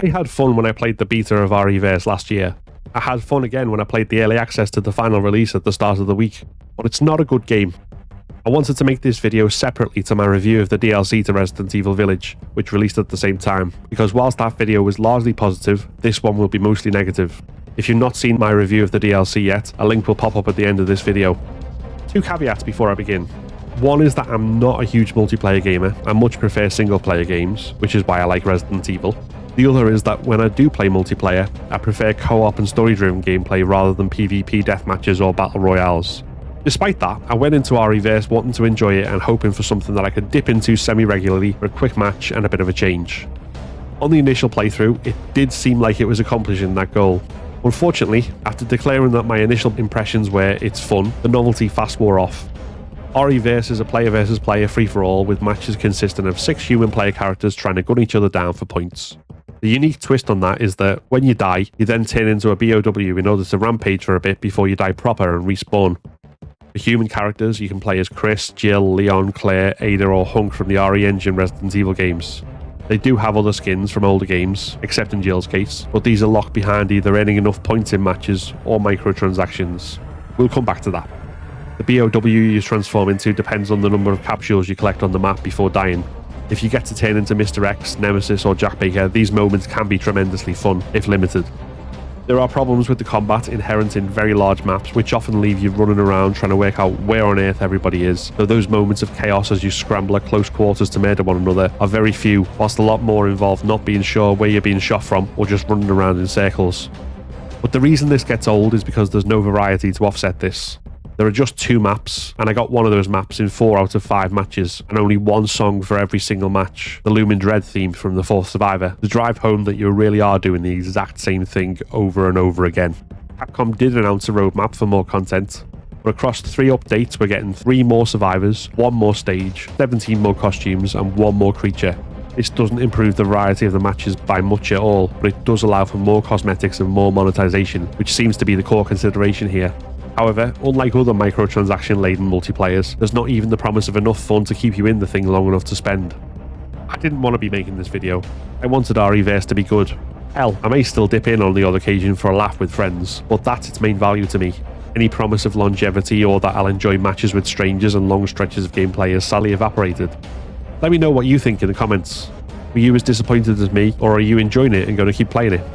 I had fun when I played the beta of REverse last year. I had fun again when I played the early access to the final release at the start of the week, but it's not a good game. I wanted to make this video separately to my review of the DLC to Resident Evil Village, which released at the same time, because whilst that video was largely positive, this one will be mostly negative. If you've not seen my review of the DLC yet, a link will pop up at the end of this video. Two caveats before I begin. One is that I'm not a huge multiplayer gamer, I much prefer single player games, which is why I like Resident Evil. The other is that when I do play multiplayer, I prefer co-op and story-driven gameplay rather than PvP deathmatches or battle royales. Despite that, I went into REverse wanting to enjoy it and hoping for something that I could dip into semi-regularly for a quick match and a bit of a change. On the initial playthrough, it did seem like it was accomplishing that goal. Unfortunately, after declaring that my initial impressions were it's fun, the novelty fast wore off. REverse is a player versus player free-for-all with matches consisting of 6 human player characters trying to gun each other down for points. The unique twist on that is that when you die, you then turn into a BOW in order to rampage for a bit before you die proper and respawn. For human characters, you can play as Chris, Jill, Leon, Claire, Ada or Hunk from the RE Engine Resident Evil games. They do have other skins from older games, except in Jill's case, but these are locked behind either earning enough points in matches or microtransactions. We'll come back to that. The BOW you transform into depends on the number of capsules you collect on the map before dying. If you get to turn into Mr. X, Nemesis or Jack Baker, these moments can be tremendously fun, if limited. There are problems with the combat inherent in very large maps, which often leave you running around trying to work out where on earth everybody is, though those moments of chaos as you scramble at close quarters to murder one another are very few, whilst a lot more involve not being sure where you're being shot from or just running around in circles. But the reason this gets old is because there's no variety to offset this. There are just 2 maps, and I got one of those maps in 4 out of 5 matches, and only 1 song for every single match, the Lumen Dread theme from The Fourth Survivor, to drive home that you really are doing the exact same thing over and over again. Capcom did announce a roadmap for more content, but across 3 updates we're getting 3 more survivors, 1 more stage, 17 more costumes, and 1 more creature. This doesn't improve the variety of the matches by much at all, but it does allow for more cosmetics and more monetization, which seems to be the core consideration here. However, unlike other microtransaction-laden multiplayers, there's not even the promise of enough fun to keep you in the thing long enough to spend. I didn't want to be making this video. I wanted REverse to be good. Hell, I may still dip in on the odd occasion for a laugh with friends, but that's its main value to me. Any promise of longevity or that I'll enjoy matches with strangers and long stretches of gameplay has sadly evaporated. Let me know what you think in the comments. Were you as disappointed as me, or are you enjoying it and going to keep playing it?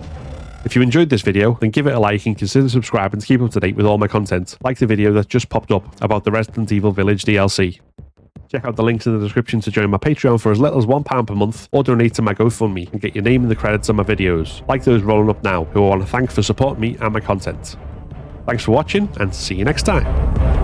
If you enjoyed this video, then give it a like and consider subscribing to keep up to date with all my content, like the video that just popped up about the Resident Evil Village DLC. Check out the links in the description to join my Patreon for as little as £1 per month, or donate to my GoFundMe and get your name in the credits on my videos, like those rolling up now, who I want to thank for supporting me and my content. Thanks for watching, and see you next time.